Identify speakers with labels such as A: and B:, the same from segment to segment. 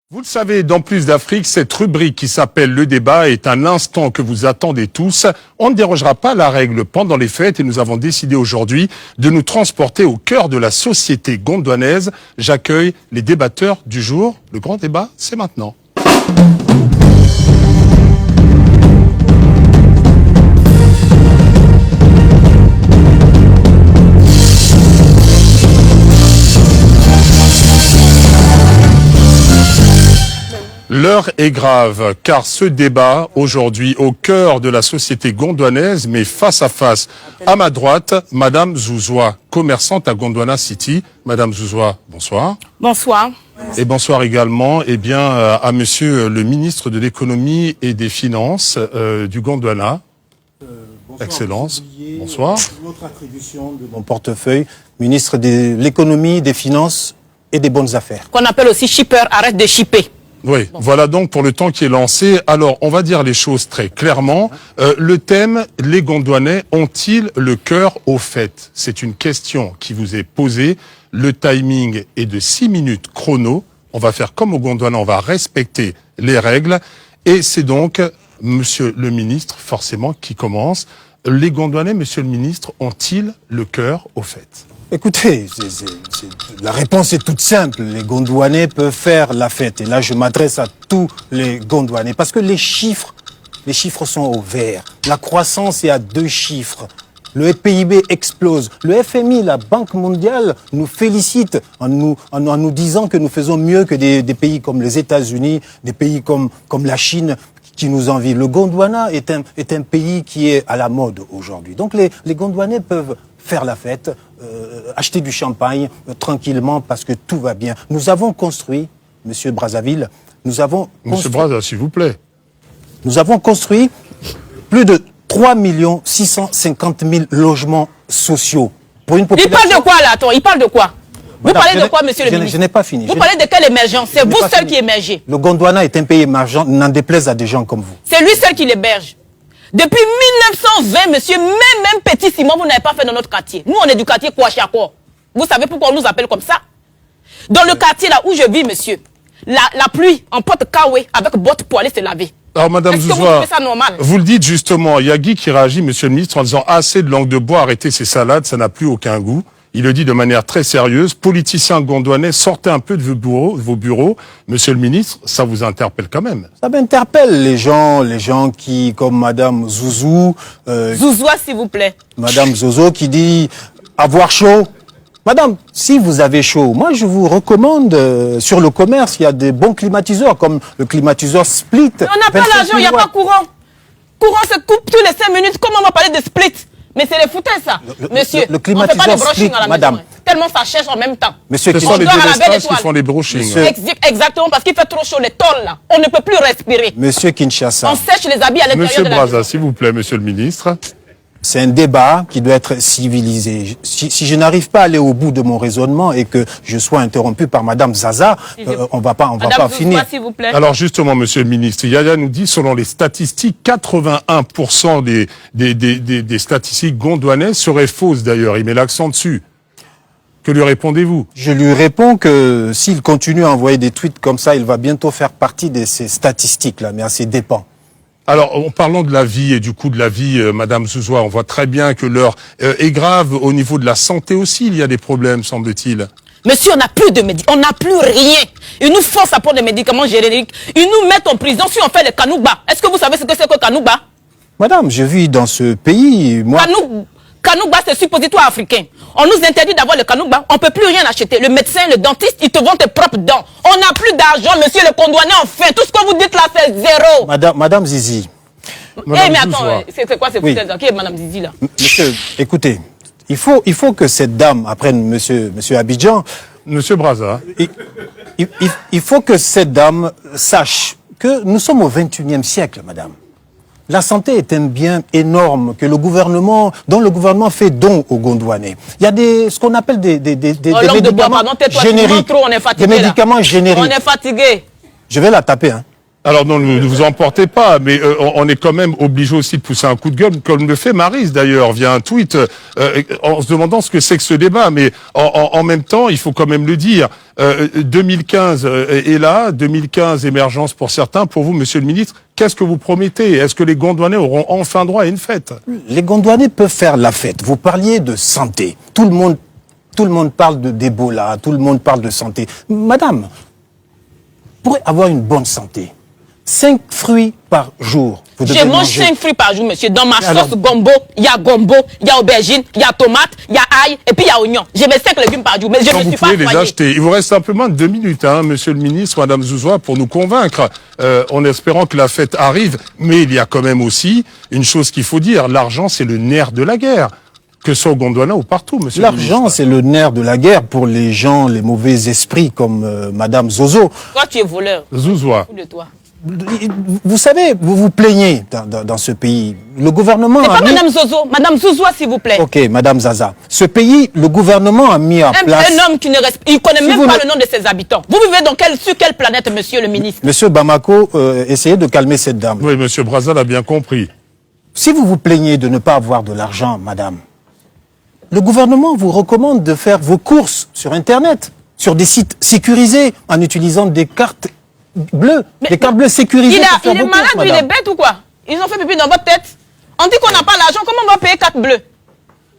A: Vous le savez, dans Plus d'Afrique, cette rubrique qui s'appelle Le Débat est un instant que vous attendez tous. On ne dérogera pas à la règle pendant les fêtes et nous avons décidé aujourd'hui de nous transporter au cœur de la société gondwanaise. J'accueille les débatteurs du jour. Le grand débat, c'est maintenant. L'heure est grave, car ce débat, aujourd'hui, au cœur de la société gondwanaise, mais face à face. À ma droite, Madame Zouzoua, commerçante à Gondwana City. Madame Zouzoua, bonsoir.
B: Bonsoir.
A: Et bonsoir également, à Monsieur le ministre de l'économie et des finances du Gondwana.
C: Bonsoir,
A: Excellence. Bonsoir.
C: Notre attribution de mon portefeuille, ministre de l'économie, des finances et des bonnes affaires.
B: Qu'on appelle aussi shipper, arrête de shipper.
A: Oui, voilà donc pour le temps qui est lancé. Alors, on va dire les choses très clairement. Le thème, les Gondwanais ont-ils le cœur au fait? C'est une question qui vous est posée. Le timing est de 6 minutes chrono. On va faire comme au Gondwana, on va respecter les règles. Et c'est donc, monsieur le ministre, forcément, qui commence. Les Gondwanais, monsieur le ministre, ont-ils le cœur au fait?
C: Écoutez, la réponse est toute simple. Les Gondwanais peuvent faire la fête. Et là, je m'adresse à tous les Gondwanais. Parce que les chiffres sont au vert. La croissance est à 2 chiffres. Le PIB explose. Le FMI, la Banque mondiale, nous félicite en nous disant que nous faisons mieux que des pays comme les États-Unis, des pays comme la Chine qui nous envient. Le Gondwana est un pays qui est à la mode aujourd'hui. Donc les Gondwanais peuvent faire la fête, acheter du champagne tranquillement parce que tout va bien. Nous avons construit, Monsieur Brazzaville,
A: Monsieur Brazza, s'il vous plaît.
C: Nous avons construit plus de 3 650 000 logements sociaux. Pour une population...
B: Il parle de quoi là, attends? Il parle de quoi? Vous parlez de quoi, monsieur le ministre?
C: Je n'ai pas fini.
B: Vous parlez de quelle émergence? C'est vous seul qui émergez.
C: Le Gondwana est un pays émergent, n'en déplaise à des gens comme vous.
B: C'est lui seul qui l'héberge. Depuis 1920, monsieur, même petit Simon, vous n'avez pas fait dans notre quartier. Nous, on est du quartier Kouachako. Vous savez pourquoi on nous appelle comme ça? Dans le quartier là où je vis, monsieur, la pluie emporte Kawe avec bottes pour aller se laver.
A: Alors, Madame Zouzoua, vous le dites justement, il y a Guy qui réagit, monsieur le ministre, en disant assez de langue de bois, arrêtez ces salades, ça n'a plus aucun goût. Il le dit de manière très sérieuse. Politiciens gondwanais, sortez un peu de vos bureaux. Monsieur le ministre, ça vous interpelle quand même.
C: Ça m'interpelle, les gens qui, comme Madame Zouzou...
B: Zouzoua, s'il vous plaît.
C: Madame Zozo qui dit avoir chaud. Madame, si vous avez chaud, moi je vous recommande, sur le commerce, il y a des bons climatiseurs, comme le climatiseur Split.
B: Mais on n'a pas l'argent, il n'y a pas courant. Courant se coupe tous les 5 minutes. Comment on va parler de Split? Mais c'est les foutaises, ça. Monsieur,
C: le
B: on ne fait pas de brushing
C: Split,
B: à la
C: madame.
B: maison. Tellement ça cherche en même temps.
C: Monsieur,
A: ce sont les délestages qui font les brushings.
B: Exactement, parce qu'il fait trop chaud, les tôles, là. On ne peut plus respirer.
C: Monsieur Kinshasa.
B: On sèche les habits à l'intérieur de la
A: Monsieur Brazza, s'il vous plaît, monsieur le ministre.
C: C'est un débat qui doit être civilisé. Si je n'arrive pas à aller au bout de mon raisonnement et que je sois interrompu par Madame Zaza, on va pas finir.
B: S'il vous plaît.
A: Alors justement, monsieur le ministre, Yaya nous dit, selon les statistiques, 81% des statistiques gondwanaises seraient fausses d'ailleurs. Il met l'accent dessus. Que lui répondez-vous?
C: Je lui réponds que s'il continue à envoyer des tweets comme ça, il va bientôt faire partie de ces statistiques-là, mais à ses dépens.
A: Alors, en parlant de la vie et du coût de la vie, Madame Zouzoua, on voit très bien que l'heure est grave. Au niveau de la santé aussi, il y a des problèmes, semble-t-il.
B: Monsieur, on n'a plus de médicaments, on n'a plus rien. Ils nous forcent à prendre des médicaments génériques. Ils nous mettent en prison si on fait le kanouba. Est-ce que vous savez ce que c'est que kanouba?
C: Madame, je vis dans ce pays, moi...
B: Kanouba, c'est suppositoire africain. On nous interdit d'avoir le kanouba. On ne peut plus rien acheter. Le médecin, le dentiste, ils te vendent tes propres dents. On n'a plus d'argent, monsieur le Gondwanais, enfin. Tout ce que vous dites là, c'est zéro.
C: Madame Zizi.
B: Mais attends, c'est quoi ces foutaises là? Qui est Madame Zizi là?
C: Monsieur, écoutez, il faut que cette dame apprenne, monsieur Abidjan.
A: Monsieur Brazza.
C: Il faut que cette dame sache que nous sommes au 21e siècle, madame. La santé est un bien énorme que dont le gouvernement fait don aux Gondwanais. Il y a ce qu'on appelle des médicaments génériques.
B: On est fatigué,
C: des médicaments génériques.
B: On est fatigué.
C: Je vais la taper, hein.
A: Alors non, ne vous emportez pas, mais on est quand même obligé aussi de pousser un coup de gueule, comme le fait Maryse d'ailleurs, via un tweet, en se demandant ce que c'est que ce débat. Mais en même temps, il faut quand même le dire, 2015 est là, 2015 émergence pour certains. Pour vous, monsieur le ministre, qu'est-ce que vous promettez? Est-ce que les Gondouanais auront enfin droit à une fête?
C: Les Gondouanais peuvent faire la fête. Vous parliez de santé. Tout le monde parle d'Ebola, tout le monde parle de santé. Madame, pour avoir une bonne santé, 5 fruits par jour.
B: Je mange 5 fruits par jour, monsieur. Dans ma sauce gombo, il y a aubergine, il y a tomate, il y a ail, et puis il y a oignon. Je mets 5 légumes par jour, mais je ne suis pas
A: Vous pouvez les acheter. Il vous reste simplement 2 minutes, hein, monsieur le ministre, madame Zouzoua, pour nous convaincre, en espérant que la fête arrive. Mais il y a quand même aussi une chose qu'il faut dire. L'argent, c'est le nerf de la guerre. Que ce soit au Gondwana ou partout, monsieur le ministre.
C: L'argent, c'est le nerf de la guerre pour les gens, les mauvais esprits comme madame Zozo.
B: Toi, tu es voleur.
A: Zouzoua.
B: De toi.
C: Vous savez, vous vous plaignez dans ce pays. Le gouvernement
B: C'est
C: a
B: pas
C: mis...
B: madame Zozo, madame Zouzoua, s'il vous plaît.
C: Ok, madame Zaza. Ce pays, le gouvernement a mis en place...
B: Un homme qui ne respecte... Il connaît
C: Si
B: même
C: vous
B: pas
C: ne-
B: le nom de ses habitants. Vous vivez sur quelle planète, monsieur le ministre?
C: Monsieur Bamako, essayez de calmer cette dame.
A: Oui, monsieur Brazza l'a bien compris.
C: Si vous vous plaignez de ne pas avoir de l'argent, madame, le gouvernement vous recommande de faire vos courses sur Internet, sur des sites sécurisés, en utilisant des cartes bleues,
B: Mais
C: des cartes bleues sécurisées. pour faire
B: Il est
C: vos
B: malade
C: courses,
B: ou il est
C: madame.
B: bête ou quoi? Ils ont fait pipi dans votre tête. On dit qu'on n'a pas l'argent, comment on va payer 4 bleus?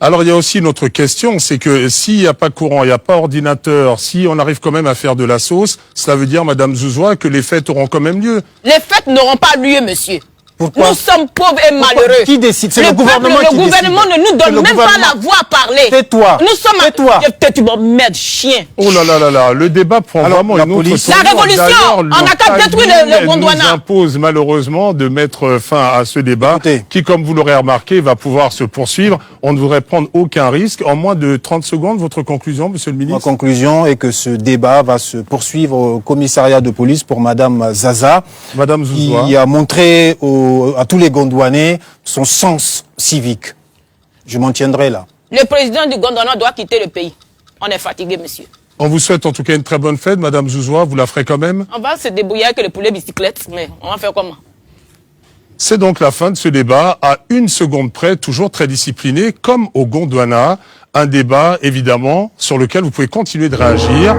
A: Alors il y a aussi une autre question, c'est que s'il n'y a pas courant, il n'y a pas ordinateur, si on arrive quand même à faire de la sauce, cela veut dire, madame Zouzoua, que les fêtes auront quand même lieu.
B: Les fêtes n'auront pas lieu, monsieur.
C: Pourquoi?
B: Nous sommes pauvres et malheureux.
C: Qui décide? C'est le
B: peuple,
C: gouvernement qui
B: Le gouvernement
C: décide.
B: ne nous
C: C'est
B: donne
C: le
B: même pas
C: gouvernement.
B: la voix à parler.
C: Tais-toi.
B: Nous sommes...
C: Tais-toi.
B: Tu m'emmerdes, chien.
A: Oh là là là là, le débat prend
C: Alors,
A: vraiment
C: la
A: une autre
C: police-
A: tournure.
B: La révolution,
A: D'ailleurs,
B: on n'a qu'à détruire le Gondwana.
A: nous impose malheureusement de mettre fin à ce débat
C: Écoutez.
A: qui, comme vous l'aurez remarqué, va pouvoir se poursuivre. On ne voudrait prendre aucun risque. En moins de 30 secondes, votre conclusion, monsieur le
C: Ma
A: ministre?
C: conclusion est que ce débat va se poursuivre au commissariat de police pour madame Zaza,
A: Madame Zouzoua.
C: qui a montré à tous les Gondouanais son sens civique. Je m'en tiendrai là.
B: Le président du Gondwana doit quitter le pays. On est fatigué, monsieur.
A: On vous souhaite en tout cas une très bonne fête, madame Zouzoua. Vous la ferez quand même?
B: On va se débrouiller avec le poulet bicyclette, mais on va faire comment?
A: C'est donc la fin de ce débat, à 1 seconde près, toujours très discipliné, comme au Gondwana. Un débat, évidemment, sur lequel vous pouvez continuer de réagir.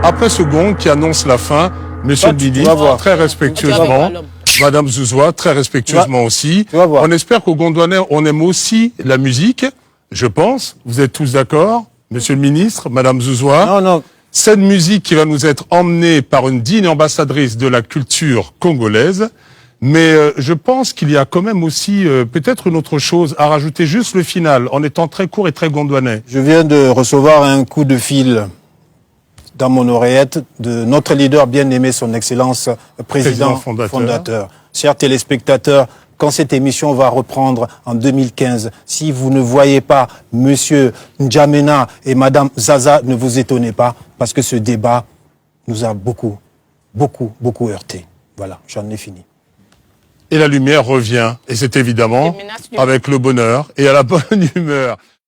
A: Après ce gong qui annonce la fin, monsieur le
C: Tu vas
A: ministre,
C: voir.
A: très respectueusement, madame Zouzoua, très respectueusement aussi.
C: tu vas voir.
A: On espère qu'au Gondwanais, on aime aussi la musique, je pense. Vous êtes tous d'accord, monsieur le ministre, madame Zouzoua?
C: Non, non.
A: Cette musique qui va nous être emmenée par une digne ambassadrice de la culture congolaise. Mais je pense qu'il y a quand même aussi peut-être une autre chose à rajouter, juste le final, en étant très court et très gondouanais.
C: Je viens de recevoir un coup de fil dans mon oreillette de notre leader bien-aimé, son Excellence, président fondateur. Chers téléspectateurs, quand cette émission va reprendre en 2015, si vous ne voyez pas Monsieur N'Djamena et Madame Zaza, ne vous étonnez pas, parce que ce débat nous a beaucoup heurté. Voilà, j'en ai fini.
A: Et la lumière revient, et c'est évidemment
B: Les menaces du-
A: avec le bonheur et à la bonne humeur.